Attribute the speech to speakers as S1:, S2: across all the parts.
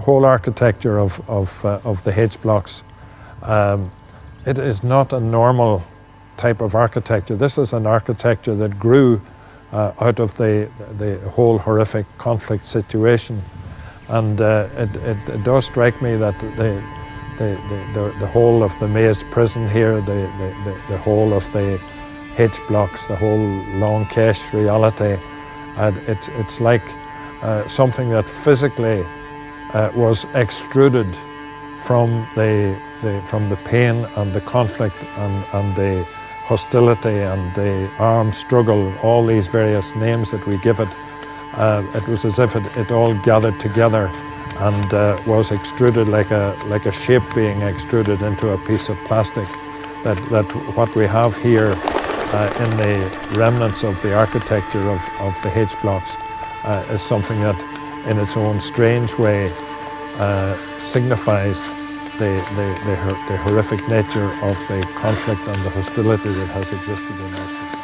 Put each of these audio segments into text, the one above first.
S1: whole architecture of the H blocks, it is not a normal type of architecture. This is an architecture that grew out of the whole horrific conflict situation. And it does strike me that the whole of the Maze prison here, the whole of the H blocks, the whole long Kesh reality, it's like something that physically was extruded from the pain and the conflict and the hostility and the armed struggle, all these various names that we give it. It was as if it all gathered together and was extruded like a shape being extruded into a piece of plastic. That what we have here in the remnants of the architecture of the H blocks is something that in its own strange way signifies the horrific nature of the conflict and the hostility that has existed in our society.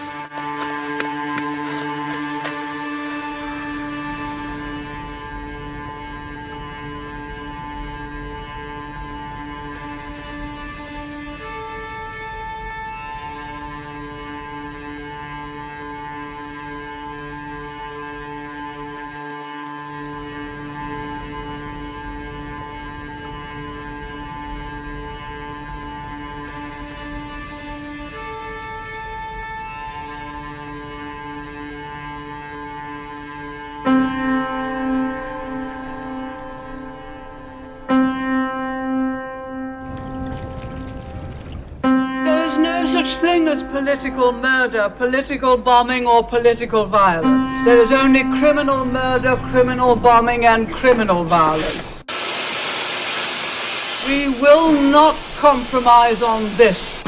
S2: No such thing as political murder, political bombing, or political violence. There is only criminal murder, criminal bombing, and criminal violence. We will not compromise on this.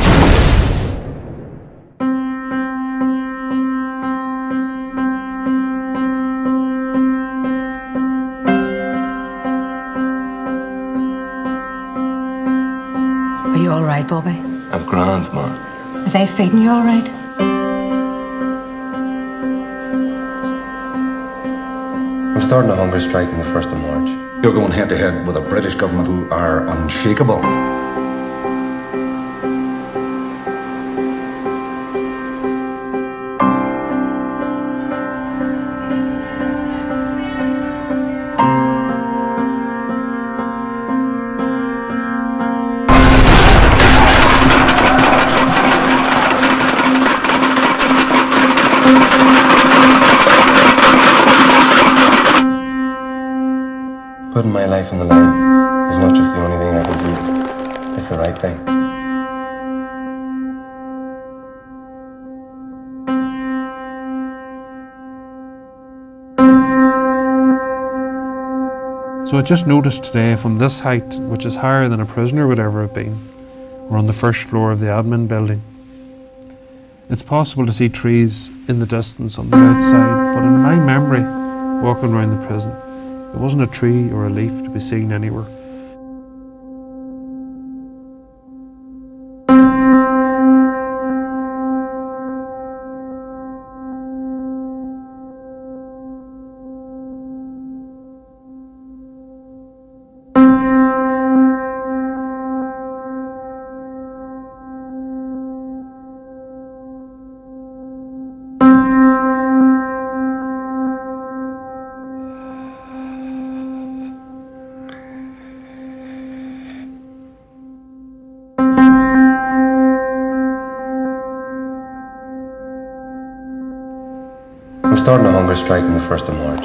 S3: Are you all right, Bobby?
S4: I'm grand, man.
S3: Are they feeding you all right?
S4: I'm starting a hunger strike on the 1st of March.
S5: You're going head to head with a British government who are unshakable.
S4: Putting my life on the line is not just the only thing I can do. It's the right thing.
S6: So I just noticed today from this height, which is higher than a prisoner would ever have been, we're on the first floor of the admin building. It's possible to see trees in the distance on the outside, but in my memory, walking around the prison, there wasn't a tree or a leaf to be seen anywhere.
S4: I'm starting a hunger strike on the 1st of March.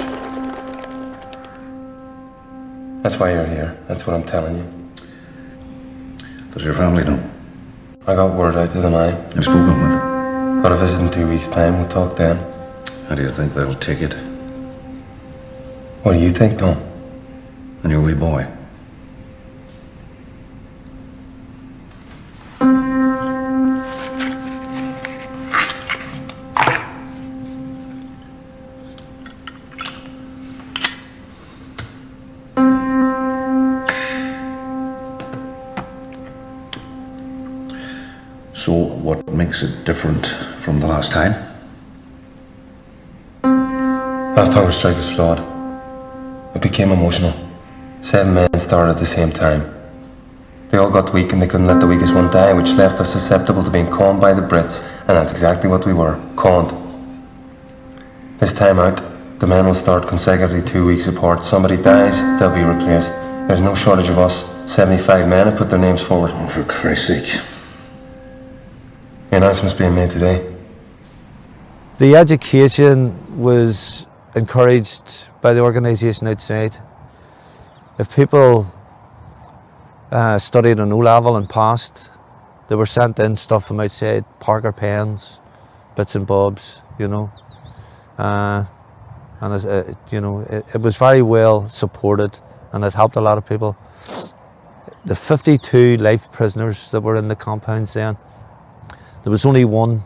S4: That's why you're here. That's what I'm telling you.
S5: Does your family know?
S4: I got word out to them, aye.
S5: You've spoken with them?
S4: Got a visit in 2 weeks' time. We'll talk then.
S5: How do you think they'll take it?
S4: What do you think, Tom?
S5: And your wee boy? So what makes it different from the last time?
S4: Last hunger strike was flawed. It became emotional. 7 men started at the same time. They all got weak and they couldn't let the weakest one die, which left us susceptible to being conned by the Brits, and that's exactly what we were, conned. This time out, the men will start consecutively 2 weeks apart. Somebody dies, they'll be replaced. There's no shortage of us. 75 men have put their names forward.
S5: Oh, for Christ's sake.
S4: The announcement's being made today.
S7: The education was encouraged by the organisation outside. If people studied an O-level and passed, they were sent in stuff from outside, Parker pens, bits and bobs, you know. And it was very well supported, and it helped a lot of people. The 52 life prisoners that were in the compounds then, there was only one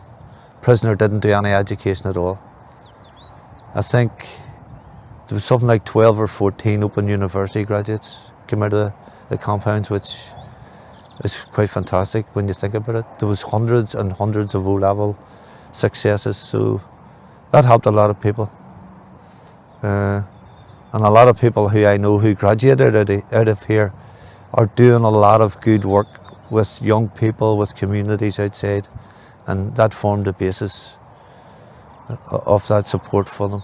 S7: prisoner didn't do any education at all. I think there was something like 12 or 14 open university graduates came out of the compounds, which is quite fantastic when you think about it. There was hundreds and hundreds of O-level successes, so that helped a lot of people. And a lot of people who I know who graduated out of here are doing a lot of good work with young people, with communities outside, and that formed the basis of that support for them.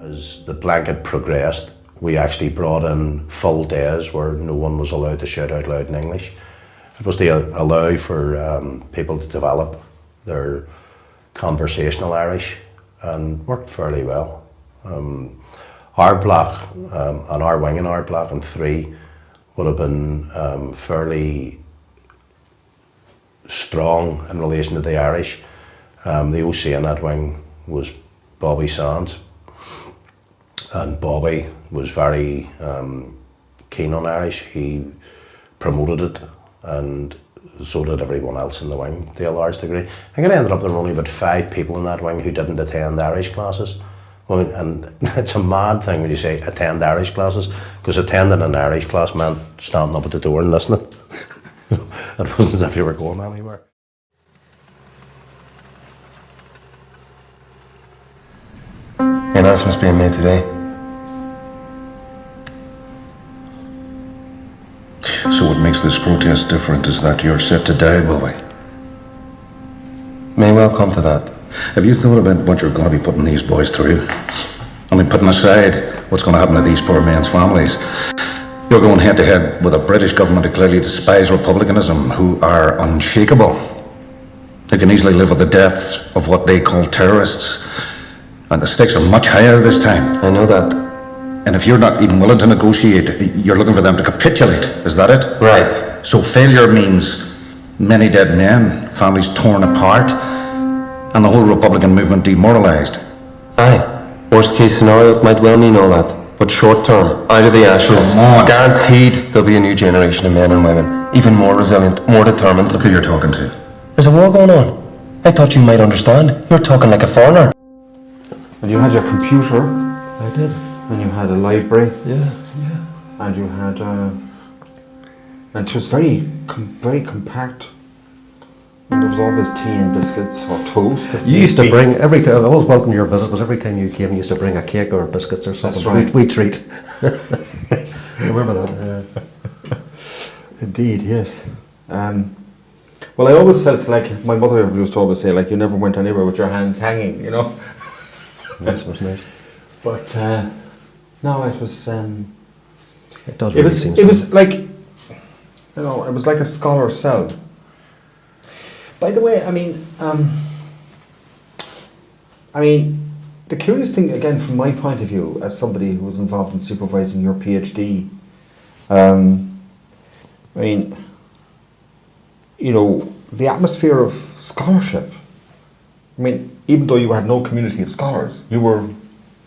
S8: As the blanket progressed, we actually brought in full days where no one was allowed to shout out loud in English. It was to allow for people to develop their conversational Irish, and worked fairly well. Our block, and our wing in our block and 3 would have been fairly strong in relation to the Irish. The OC in that wing was Bobby Sands, and Bobby was very keen on Irish. He promoted it, and so did everyone else in the wing to a large degree. I think it ended up there were only about 5 people in that wing who didn't attend Irish classes. Well, and it's a mad thing when you say attend Irish classes, because attending an Irish class meant standing up at the door and listening. It wasn't as if you were going anywhere.
S4: The announcement's being made today.
S5: So what makes this protest different is that you're set to die, Bobby.
S4: May well come to that.
S5: Have you thought about what you're going to be putting these boys through? I mean, putting aside what's going to happen to these poor men's families, you're going head to head with a British government who clearly despise republicanism, who are unshakable. They can easily live with the deaths of what they call terrorists. And the stakes are much higher this time.
S4: I know that.
S5: And if you're not even willing to negotiate, you're looking for them to capitulate. Is that it?
S4: Right.
S5: So failure means many dead men, families torn apart, and the whole Republican movement demoralised.
S4: Aye. Worst case scenario, it might well mean all that. But short term, out of the ashes,
S5: Come on.
S4: guaranteed there'll be a new generation of men and women, even more resilient, more determined.
S5: Look who you're talking to.
S4: There's a war going on. I thought you might understand. You're talking like a foreigner.
S9: And you had your computer.
S10: I did.
S9: And you had a library.
S10: Yeah.
S9: And you had and it was very compact. And there was always tea and biscuits or toast.
S10: You used to bring, every time, I always welcome your visit, because every time you came you used to bring a cake or biscuits or something.
S9: That's right.
S10: We treat. I remember that. Yeah.
S9: Indeed, yes. Well, I always felt like my mother used to always say, like, you never went anywhere with your hands hanging, you know.
S10: That was nice.
S9: But no, it was.
S10: It does. Really seem
S9: It was like, you know, it was like a scholar's cell. By the way, I mean, the curious thing, again, from my point of view, as somebody who was involved in supervising your PhD, I mean, you know, the atmosphere of scholarship. I mean, even though you had no community of scholars, you were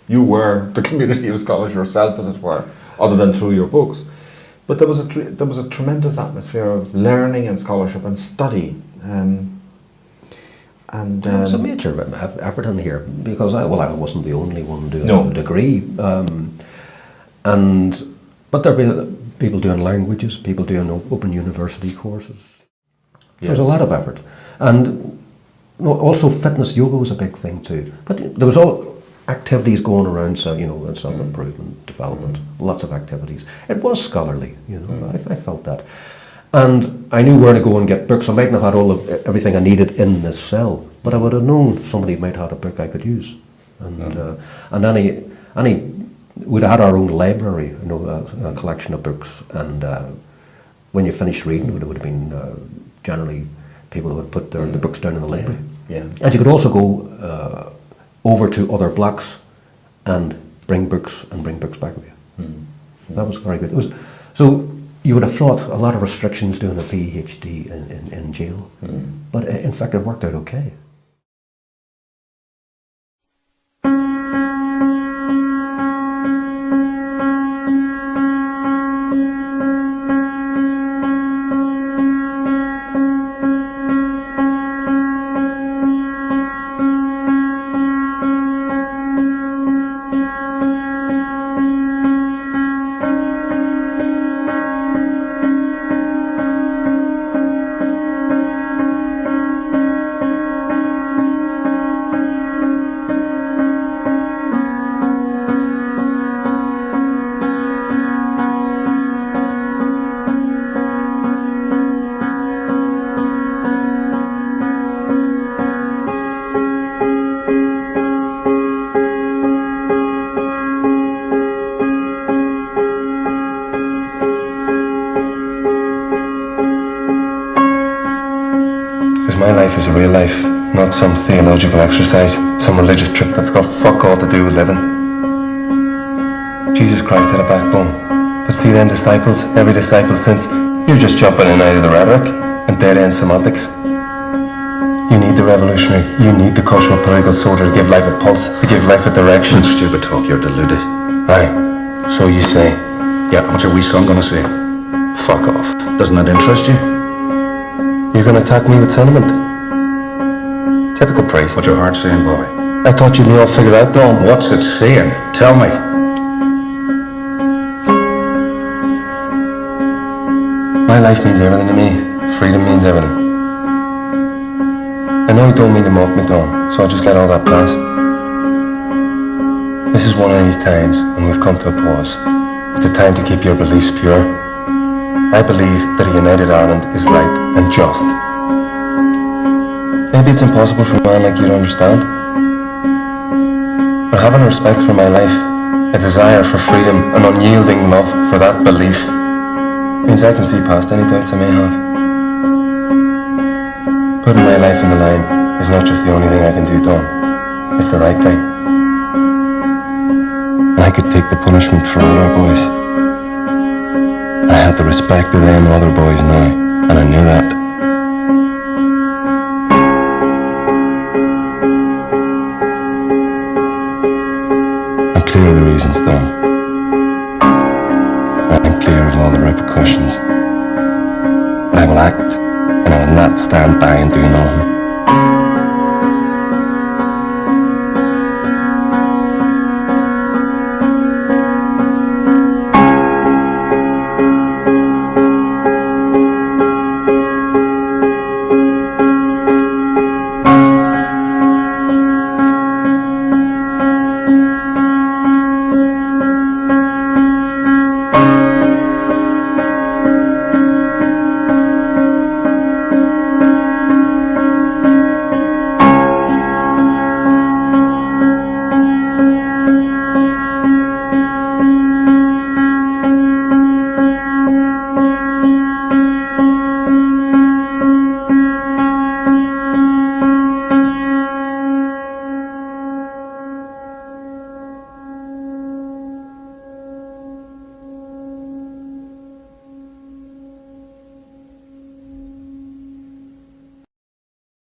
S9: the community of scholars yourself, as it were, other than through your books. But there was a tremendous atmosphere of learning and scholarship and study.
S10: There was a major effort in here, because I wasn't the only one doing
S9: No.
S10: a degree, but there were people doing languages, people doing open university courses. So there's a lot of effort, and also fitness, yoga was a big thing too. But there was all activities going around, so self-improvement, development, lots of activities. It was scholarly, I felt that. And I knew where to go and get books. I mightn't have had everything I needed in this cell, but I would have known somebody might have had a book I could use. And we'd have had our own library, a collection of books. And when you finished reading, it would have been generally people who would put the books down in the library.
S9: Yeah.
S10: And you could also go over to other blocks and bring books back with you. That was very good. So you would have thought a lot of restrictions doing a PhD in jail, but in fact it worked out okay.
S4: My life is a real life, not some theological exercise, some religious trick that's got fuck all to do with living. Jesus Christ had a backbone. But see them disciples, every disciple since, you're just jumping in and out of the rhetoric and dead-end semantics. You need the revolutionary, you need the cultural political soldier to give life a pulse, to give life a direction.
S5: Stupid talk, you're deluded.
S4: Aye, so you say.
S5: Yeah, what's your wee son gonna say?
S4: Fuck off.
S5: Doesn't that interest you?
S4: You're gonna attack me with sentiment? Typical priest.
S5: What's your heart saying, Bobby?
S4: I thought you'd me all figured out, Dom.
S5: What's it saying? Tell me.
S4: My life means everything to me. Freedom means everything. I know you don't mean to mock me, Dom, so I'll just let all that pass. This is one of these times when we've come to a pause. It's a time to keep your beliefs pure. I believe that a united Ireland is right and just. Maybe it's impossible for a man like you to understand. But having respect for my life, a desire for freedom, an unyielding love for that belief, means I can see past any doubts I may have. Putting my life on the line is not just the only thing I can do, Dawn. It's the right thing. And I could take the punishment for all our boys. I had the respect of them other boys now, and I knew that. I'm clear of the reasons, Dawn. I'm clear of all the repercussions. But I will act, and I will not stand by and do nothing.